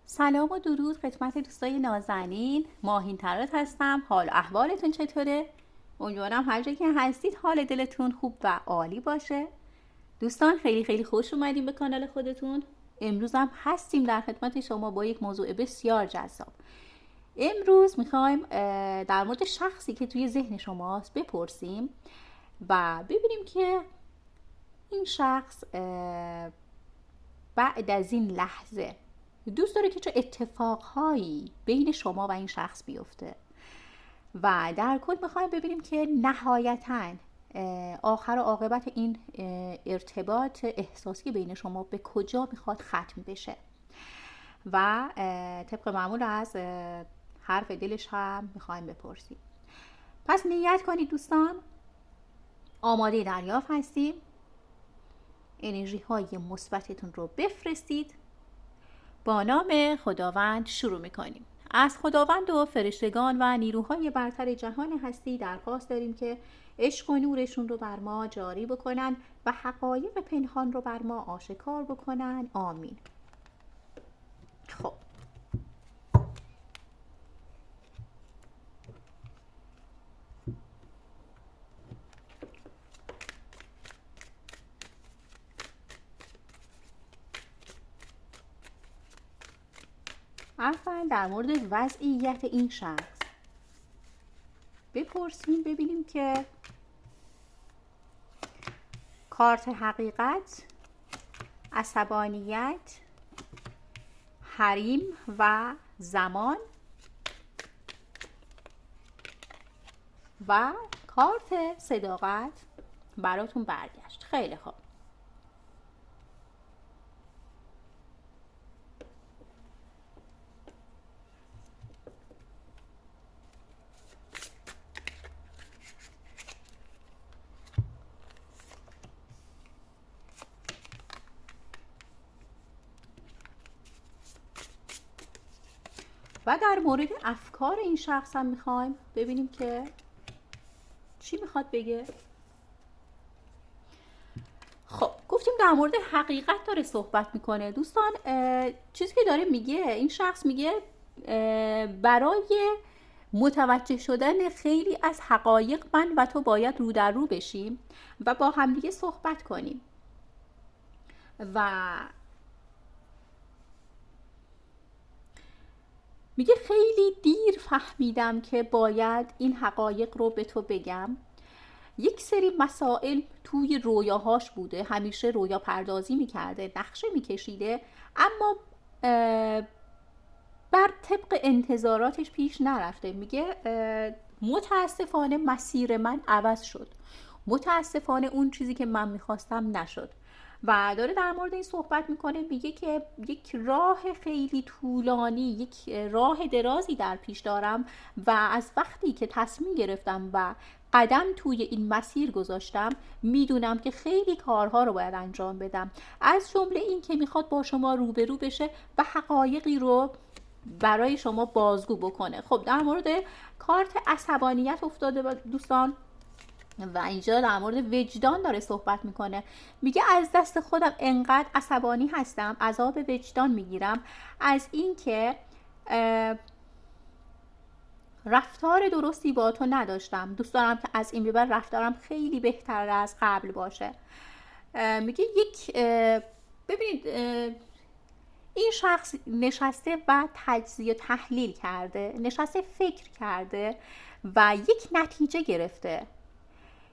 سلام و درود خدمت دوستای نازنین. ماهین ترات هستم. حال و احوالتون چطوره؟ امیدوارم هر جا که هستید حال دلتون خوب و عالی باشه. دوستان خیلی خیلی خوش اومدیم به کانال خودتون. امروز هم هستیم در خدمت شما با یک موضوع بسیار جذاب. امروز میخوایم در مورد شخصی که توی ذهن شماست بپرسیم و ببینیم که این شخص بعد از این لحظه دوست داره که چه اتفاقهایی بین شما و این شخص بیفته و در کل میخوایم ببینیم که نهایتاً آخر و عاقبت این ارتباط احساسی بین شما به کجا میخواد ختم بشه و طبق معمول از حرف دلش هم میخوایم بپرسیم. پس نیت کنید دوستان، آماده دریافت هستیم. انرژی های مثبتتون رو بفرستید. با نام خداوند شروع میکنیم. از خداوند و فرشتگان و نیروهای برتر جهان هستی درخواست داریم که عشق و نورشون رو بر ما جاری بکنن و حقایق پنهان رو بر ما آشکار بکنن. آمین. خب اول در مورد وضعیت این شخص بپرسیم، ببینیم که کارت حقیقت، عصبانیت، حریم و زمان و کارت صداقت براتون برگشت. خیلی خوب. و در مورد افکار این شخص هم میخوایم ببینیم که چی میخواد بگه. خب گفتیم در مورد حقیقت داره صحبت میکنه. دوستان چیزی که داره میگه، این شخص میگه برای متوجه شدن خیلی از حقایق من و تو باید رو در رو بشیم و با همدیگه صحبت کنیم و میگه خیلی دیر فهمیدم که باید این حقایق رو به تو بگم. یک سری مسائل توی رویاهاش بوده، همیشه رویا پردازی میکرده، نقشه میکشیده، اما بر طبق انتظاراتش پیش نرفته. میگه متاسفانه مسیر من عوض شد، متاسفانه اون چیزی که من میخواستم نشد و داره در مورد این صحبت میکنه. میگه که یک راه خیلی طولانی، یک راه درازی در پیش دارم و از وقتی که تصمیم گرفتم و قدم توی این مسیر گذاشتم میدونم که خیلی کارها رو باید انجام بدم، از جمله این که میخواد با شما روبرو بشه و حقایقی رو برای شما بازگو بکنه. خب در مورد کارت عصبانیت افتاده دوستان و اینجا در مورد وجدان داره صحبت میکنه. میگه از دست خودم انقدر عصبانی هستم، عذاب وجدان میگیرم از این که رفتار درستی با تو نداشتم. دوست دارم که از این به بعد رفتارم خیلی بهتر از قبل باشه. میگه ببینید این شخص نشسته و تجزیه و تحلیل کرده، نشسته فکر کرده و یک نتیجه گرفته.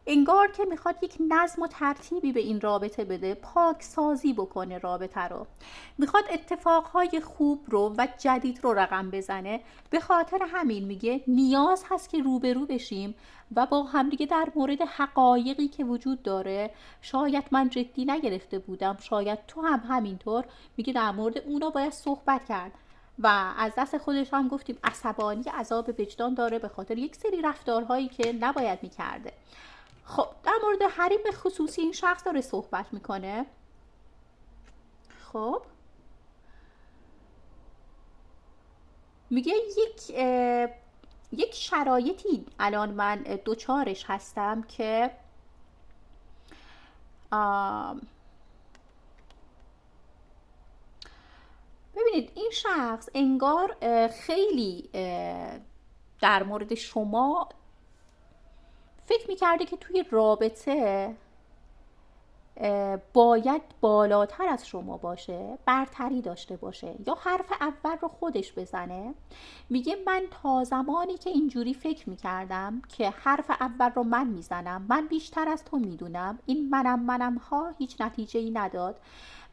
انگار که میخواد یک نظم و ترتیبی به این رابطه بده، پاک سازی بکنه رابطه رو، میخواد اتفاقهای خوب رو و جدید رو رقم بزنه. به خاطر همین میگه نیاز هست که روبرو بشیم و با همدیگه در مورد حقایقی که وجود داره، شاید من جدی نگرفته بودم، شاید تو هم همینطور، میگه در مورد اونا باید صحبت کرد. و از دست خودش هم گفتیم عصبانی، عذاب وجدان داره به خاطر یک سری رفتارهایی که نباید میکرده. خب در مورد حریم خصوصی این شخص داره صحبت میکنه. خب میگه یک شرایطی الان من دوچارش هستم که ببینید این شخص انگار خیلی در مورد شما فکر میکرده که توی رابطه باید بالاتر از شما باشه، برتری داشته باشه، یا حرف اول رو خودش بزنه. میگه من تا زمانی که اینجوری فکر میکردم که حرف اول رو من میزنم، من بیشتر از تو میدونم، این منم ها هیچ نتیجه ای نداد.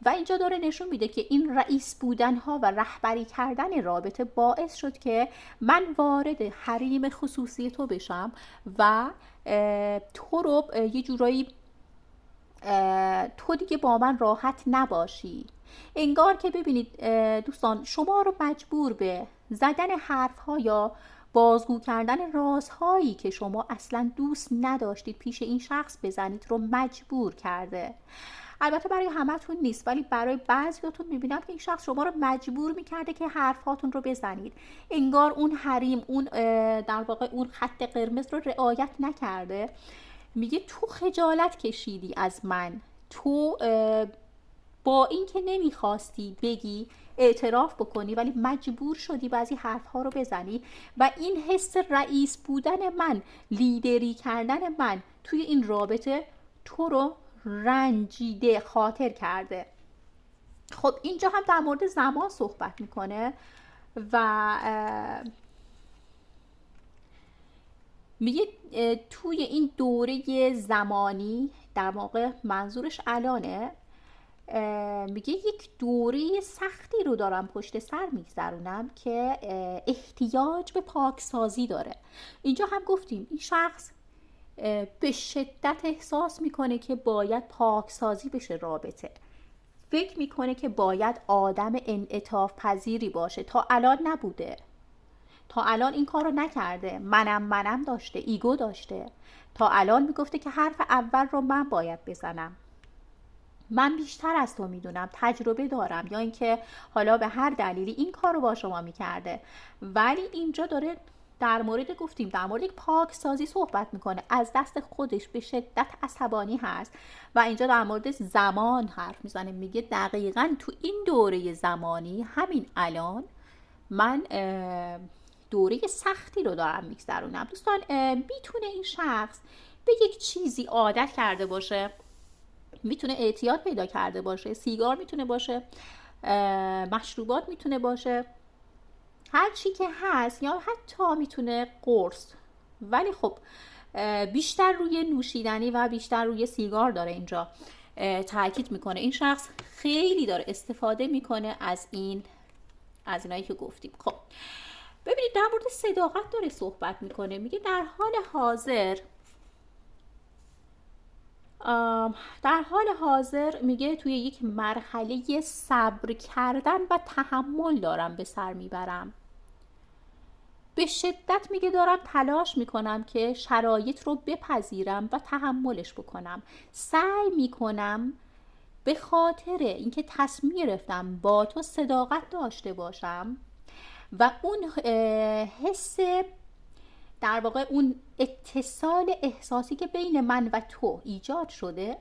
و اینجا داره نشون میده که این رئیس بودن ها و رهبری کردن رابطه باعث شد که من وارد حریم خصوصی تو بشم و تو رو یه جورایی تو دیگه با من راحت نباشی. انگار که ببینید دوستان، شما رو مجبور به زدن حرف‌ها یا بازگو کردن رازهایی که شما اصلا دوست نداشتید پیش این شخص بزنید رو مجبور کرده. البته برای همتون نیست، ولی برای بعضیاتون میبینم که این شخص شما رو مجبور میکرده که حرفاتون رو بزنید. انگار اون حریم، اون در واقع اون خط قرمز رو رعایت نکرده. میگه تو خجالت کشیدی از من، تو با این که نمیخواستی بگی، اعتراف بکنی، ولی مجبور شدی بعضی حرفها رو بزنی و این حس رئیس بودن من، لیدری کردن من توی این رابطه تو رو رنجیده، خاطر کرده. خب اینجا هم در مورد زمان صحبت میکنه و میگه توی این دوره زمانی، در واقع منظورش الانه، میگه یک دوره سختی رو دارم پشت سر میگذرونم که احتیاج به پاکسازی داره. اینجا هم گفتیم این شخص به شدت احساس میکنه که باید پاکسازی بشه رابطه. فکر میکنه که باید آدم انعطاف پذیری باشه. تا الان نبوده، تا الان این کار رو نکرده، منم داشته، ایگو داشته. تا الان میگفته که حرف اول رو من باید بزنم، من بیشتر از تو میدونم، تجربه دارم، یا اینکه حالا به هر دلیلی این کار رو با شما میکرده. ولی اینجا داره در مورد، گفتیم در مورد یک پاک سازی صحبت میکنه. از دست خودش به شدت عصبانی هست و اینجا در مورد زمان حرف میزنه. میگه دقیقاً تو این دوره زمانی، همین الان من دوره سختی رو دارم میگذرونم. دوستان میتونه این شخص به یک چیزی عادت کرده باشه، میتونه اعتیاد پیدا کرده باشه، سیگار میتونه باشه، مشروبات میتونه باشه، هر چی که هست، یا حتی میتونه قرص. ولی خب بیشتر روی نوشیدنی و بیشتر روی سیگار داره اینجا تاکید میکنه. این شخص خیلی داره استفاده میکنه از اینایی که گفتیم. خب ببینید در مورد صداقت داره صحبت میکنه. میگه در حال حاضر میگه توی یک مرحله صبر کردن و تحمل دارم به سر میبرم. به شدت میگه دارم تلاش میکنم که شرایط رو بپذیرم و تحملش بکنم. سعی میکنم به خاطر اینکه تصمیم گرفتم با تو صداقت داشته باشم و اون حس، در واقع اون اتصال احساسی که بین من و تو ایجاد شده،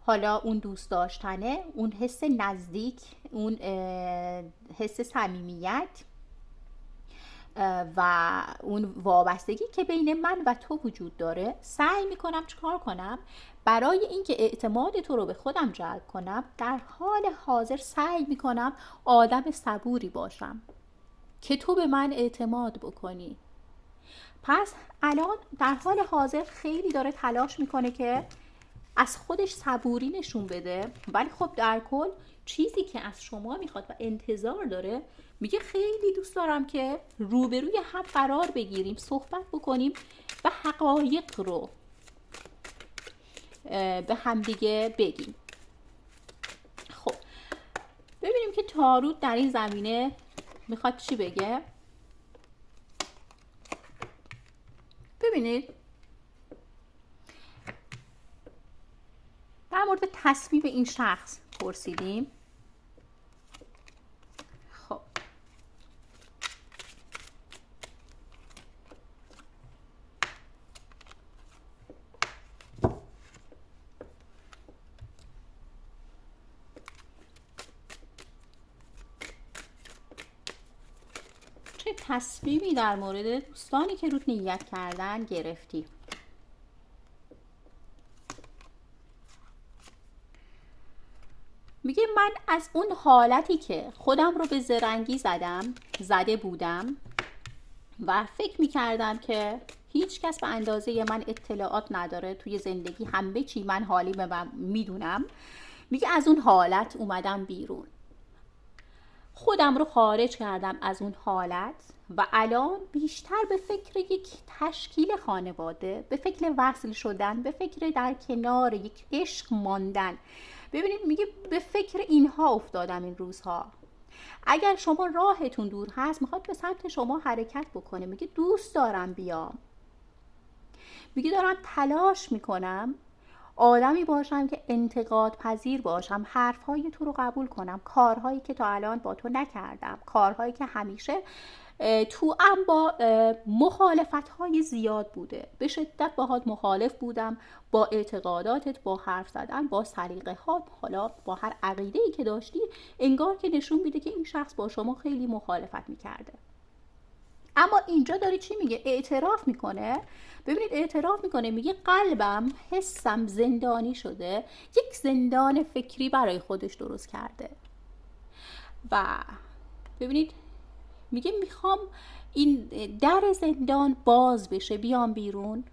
حالا اون دوست داشتنه، اون حس نزدیک، اون حس صمیمیت و اون وابستگی که بین من و تو وجود داره، سعی میکنم چیکار کنم؟ برای اینکه اعتماد تو رو به خودم جلب کنم، در حال حاضر سعی میکنم آدم صبوری باشم که تو به من اعتماد بکنی. پس الان در حال حاضر خیلی داره تلاش میکنه که از خودش صبوری نشون بده، ولی خب در کل چیزی که از شما میخواد و انتظار داره، میگه خیلی دوست دارم که روبروی هم قرار بگیریم، صحبت بکنیم و حقایق رو به هم دیگه بگیم. خب ببینیم که تاروت در این زمینه میخواد چی بگه. ببینید در مورد تصمیم این شخص پرسیدیم. خب تصمیمی در مورد دوستانی که روت نیت کردن گرفتی. میگه من از اون حالتی که خودم رو به زرنگی زده بودم و فکر میکردم که هیچ کس به اندازه من اطلاعات نداره توی زندگی، همه چی من حالی به من میدونم. میگه از اون حالت اومدم بیرون، خودم رو خارج کردم از اون حالت و الان بیشتر به فکر یک تشکیل خانواده، به فکر وصل شدن، به فکر در کنار یک عشق ماندن. ببینید میگه به فکر اینها افتادم این روزها. اگر شما راهتون دور هست، میخواد به سمت شما حرکت بکنه. میگه دوست دارم بیام، میگه دارم تلاش میکنم آدمی باشم که انتقاد پذیر باشم، حرفهای تو رو قبول کنم، کارهایی که تا الان با تو نکردم، کارهایی که همیشه تو ام با مخالفت‌های زیاد بوده، به شدت باهات مخالف بودم، با اعتقاداتت، با حرف زدن، با سلیقه ها، حالا با هر عقیده‌ای که داشتی، انگار که نشون میده که این شخص با شما خیلی مخالفت میکرده. اما اینجا داره چی میگه؟ اعتراف میکنه. ببینید اعتراف میکنه، میگه قلبم، حسم زندانی شده، یک زندان فکری برای خودش درست کرده. و ببینید میگه میخوام این در زندان باز بشه، بیام بیرون،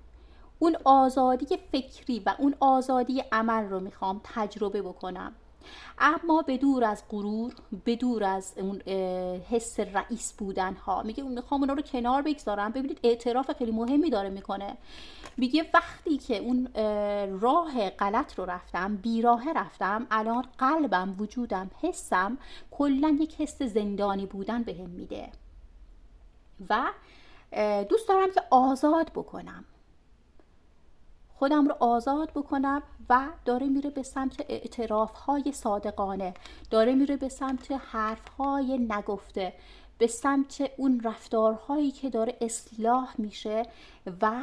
اون آزادی فکری و اون آزادی عمل رو میخوام تجربه بکنم، اما به دور از غرور، به دور از اون حس رئیس بودن ها. میگه میخوام اونا رو کنار بگذارم. ببینید اعتراف خیلی مهمی داره میکنه. میگه وقتی که اون راه غلط رو رفتم، بیراه رفتم، الان قلبم، وجودم، حسم کلا یک حس زندانی بودن بهم میده و دوست دارم که آزاد بکنم، خودم رو آزاد بکنم. و داره میره به سمت اعتراف‌های صادقانه، داره میره به سمت حرف‌های نگفته، به سمت اون رفتارهایی که داره اصلاح میشه و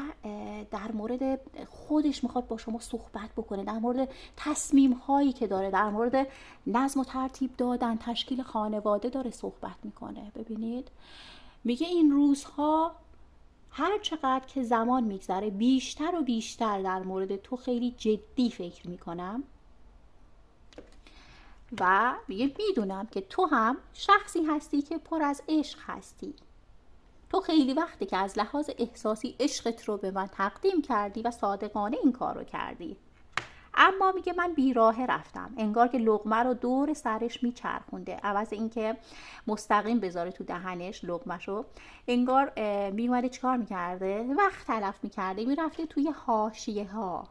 در مورد خودش میخواد با شما صحبت بکنه، در مورد تصمیم‌هایی که داره، در مورد نظم و ترتیب دادن، تشکیل خانواده داره صحبت میکنه. ببینید میگه این روزها هر چقدر که زمان میگذره بیشتر و بیشتر در مورد تو خیلی جدی فکر میکنم و میدونم که تو هم شخصی هستی که پر از عشق هستی. تو خیلی وقتی که از لحاظ احساسی عشقت رو به من تقدیم کردی و صادقانه این کار رو کردی، اما میگه من بیراه رفتم، انگار که لقمه رو دور سرش میچرخونده، عوض اینکه مستقیم بذاره تو دهنش لقمه‌شو، انگار میومده چیکار میکرده؟ وقت تلف میکرده، میرفته توی حاشیه ها،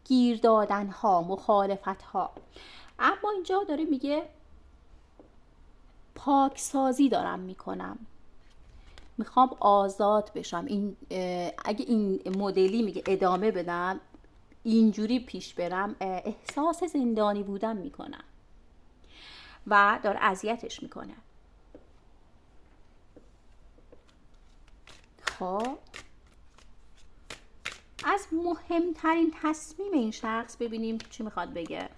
گیر دادن ها، مخالفت ها. اما اینجا داره میگه پاکسازی دارم میکنم، میخوام آزاد بشم. این اگه این مدلی میگه ادامه بدم، اینجوری پیش برم، احساس زندانی بودن میکنم و داره اذیتش میکنه. خب از مهمترین تصمیم این شخص ببینیم چی میخواد بگه.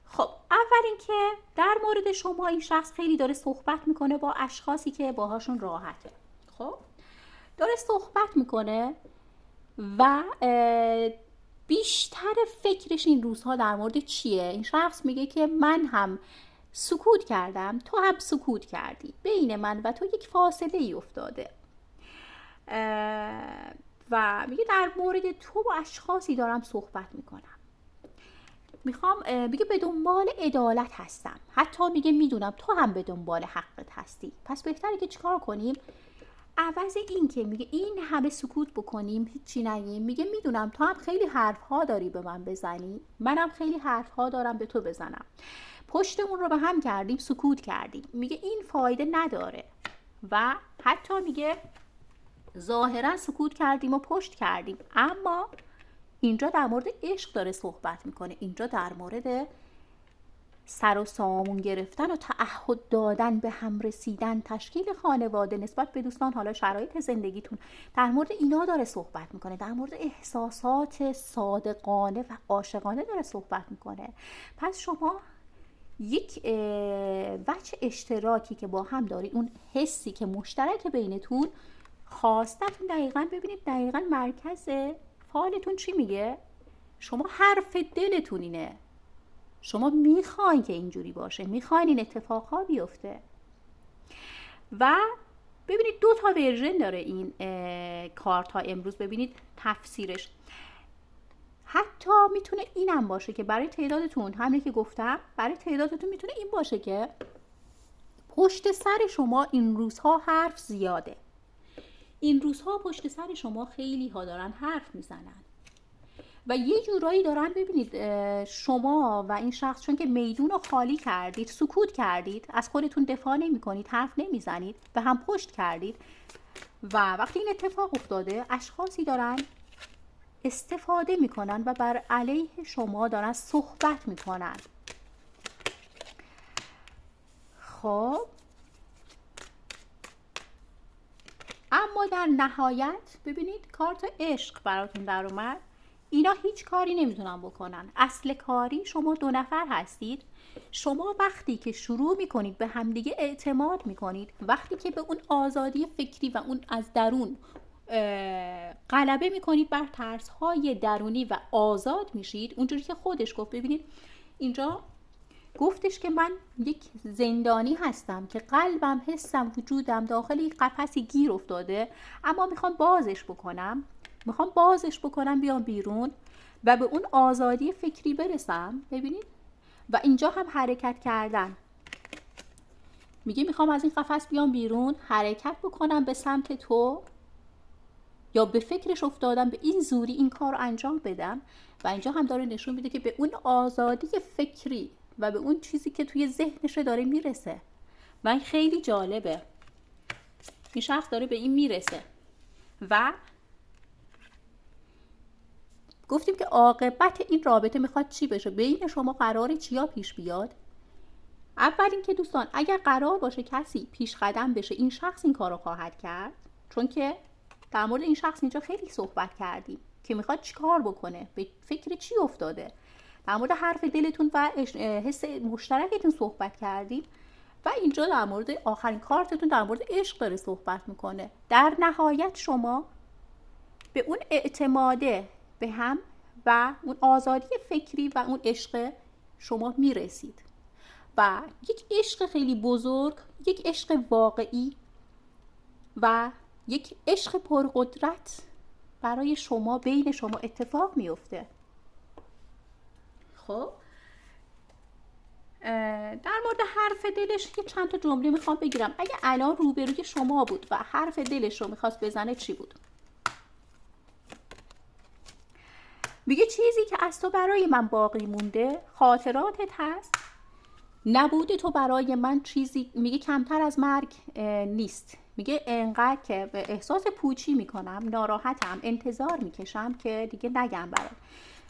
خب اول اینکه در مورد شما این شخص خیلی داره صحبت میکنه با اشخاصی که باهاشون راحته. خب داره صحبت میکنه و بیشتر فکرش این روزها در مورد چیه؟ این شخص میگه که من هم سکوت کردم، تو هم سکوت کردی، بین من و تو یک فاصله ای افتاده و میگه در مورد تو با اشخاصی دارم صحبت میکنم، میگه به دنبال عدالت هستم، حتی میگه میدونم تو هم به دنبال حقت هستی، پس بهتره که چیکار کنیم؟ عوض این که میگه این همه سکوت بکنیم، هیچی نگیم، میگه میدونم تو هم خیلی حرفها داری به من بزنی، منم خیلی حرفها دارم به تو بزنم، پشتمون رو به هم کردیم، سکوت کردیم، میگه این فایده نداره و حتی میگه ظاهرا سکوت کردیم و پشت کردیم، اما اینجا در مورد عشق داره صحبت میکنه، اینجا در مورد سر و سامون گرفتن و تعهد دادن، به هم رسیدن، تشکیل خانواده، نسبت به دوستان، حالا شرایط زندگیتون، در مورد اینا داره صحبت میکنه، در مورد احساسات صادقانه و عاشقانه داره صحبت میکنه. پس شما یک وجه اشتراکی که با هم دارید، اون حسی که مشترک بینتون، خواستتون دقیقاً ببینید دقیقاً مرکز فعالتون چی میگه. شما حرف دلتون اینه، شما میخواین که اینجوری باشه، میخواین این اتفاقها بیفته. و ببینید 2 تا ورژن داره این کارت ها امروز. ببینید تفسیرش حتی میتونه اینم باشه که برای تعدادتون، همین که گفتم، برای تعدادتون میتونه این باشه که پشت سر شما این روزها حرف زیاده. این روزها پشت سر شما خیلی ها دارن حرف میزنن و یه جورایی دارن، ببینید شما و این شخص چون که میدون رو خالی کردید، سکوت کردید، از خودتون دفاع نمی کنید، حرف نمی زنید، به هم پشت کردید و وقتی این اتفاق افتاده اشخاصی دارن استفاده میکنن و بر علیه شما دارن صحبت میکنن. خب اما در نهایت ببینید کارت عشق براتون در اومد. اینا هیچ کاری نمیتونن بکنن. اصل کاری شما 2 نفر هستید. شما وقتی که شروع میکنید به همدیگه اعتماد میکنید، وقتی که به اون آزادی فکری و اون از درون غلبه میکنید بر ترس‌های درونی و آزاد میشید، اونجوری که خودش گفت. ببینید اینجا گفتش که من یک زندانی هستم که قلبم، حسم، وجودم داخل یک قفسی گیر افتاده، اما میخوام بازش بکنم بیام بیرون و به اون آزادی فکری برسم. ببینید و اینجا هم حرکت کردن، میگه میخوام از این قفس بیام بیرون، حرکت بکنم به سمت تو، یا به فکرش افتادم به این زوری این کار رو انجام بدم. و اینجا هم داره نشون میده که به اون آزادی فکری و به اون چیزی که توی ذهنش داره میرسه. و این خیلی جالبه، این شخص داره به این میرسه. و گفتیم که عاقبت این رابطه میخواد چی بشه، بین شما قراره چیا پیش بیاد. اول اینکه دوستان اگر قرار باشه کسی پیش قدم بشه، این شخص این کارو خواهد کرد، چون که در مورد این شخص اینجا خیلی صحبت کردیم که میخواد چی کار بکنه، به فکر چی افتاده، در مورد حرف دلتون و حس مشترکتون صحبت کردیم. و اینجا در مورد آخرین کارتتون در مورد عشق داره صحبت میکنه. در نهایت شما به اون اعتماده به هم و اون آزادی فکری و اون عشق شما میرسید و یک عشق خیلی بزرگ، یک عشق واقعی و یک عشق پرقدرت برای شما، بین شما اتفاق میفته. خب در مورد حرف دلش یه چند تا جمله میخوام بگیرم. اگه الان روبروی شما بود و حرف دلش رو میخواست بزنه چی بود؟ میگه چیزی که از تو برای من باقی مونده خاطراتت هست، نبوده تو برای من چیزی، میگه کمتر از مرگ نیست. میگه انقدر که به احساس پوچی میکنم، ناراحتم، انتظار میکشم که دیگه نگم برات.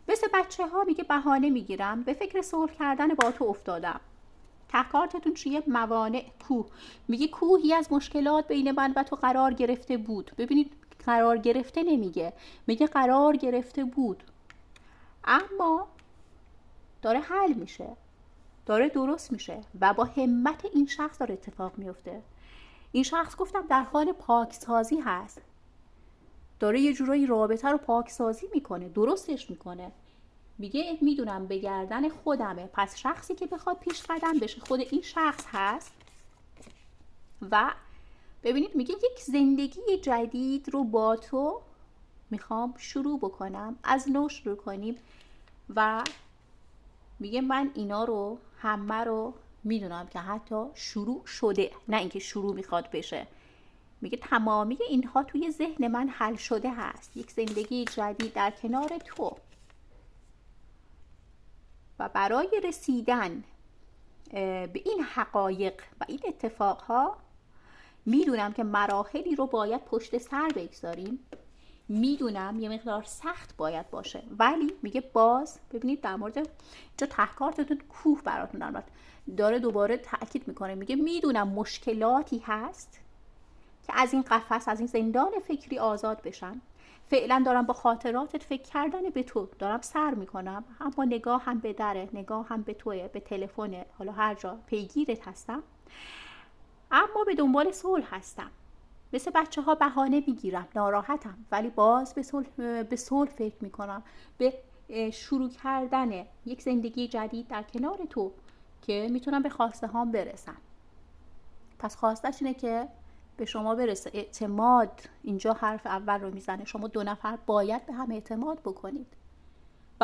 مثل بچه ها میگه بهانه میگیرم، به فکر صلح کردن با تو افتادم. تحقیقاتتون چیه؟ موانع، کوه. میگه کوهی از مشکلات بین من و تو قرار گرفته بود. ببینید قرار گرفته نمیگه، میگه قرار گرفته بود، اما داره حل میشه، داره درست میشه و با همت این شخص داره اتفاق میفته. این شخص گفتم در حال پاکسازی هست، داره یه جورایی رابطه رو پاکسازی میکنه، درستش میکنه. میگه میدونم به گردن خودمه، پس شخصی که بخواد پیش قدم بشه خود این شخص هست. و ببینید میگه یک زندگی جدید رو با تو میخوام شروع بکنم، از نو شروع کنیم. و میگه من اینا رو همه رو میدونم که حتی شروع شده، نه اینکه شروع میخواد بشه. میگه تمامی اینها توی ذهن من حل شده هست، یک زندگی جدید در کنار تو. و برای رسیدن به این حقایق و این اتفاقها میدونم که مراحلی رو باید پشت سر بگذاریم، میدونم یه مقدار سخت باید باشه، ولی میگه باز ببینید در مورد اینجا تحقیقاتتون کوه براتون داره دوباره تأکید میکنه. میگه میدونم مشکلاتی هست که از این قفس، از این زندان فکری آزاد بشن. فعلا دارم با خاطراتت فکر کردن به تو دارم سر میکنم، اما نگاه هم به دره، نگاه هم به توه، به تلفن، حالا هر جا پیگیرت هستم، اما به دنبال صلح هستم. مثل بچه ها بهانه میگیرم، ناراحتم، ولی باز به صلح فکر میکنم، به شروع کردن یک زندگی جدید در کنار تو که میتونم به خواسته هام برسم. پس خواستش اینه که به شما برسه. اعتماد اینجا حرف اول رو میزنه. شما 2 نفر باید به هم اعتماد بکنید.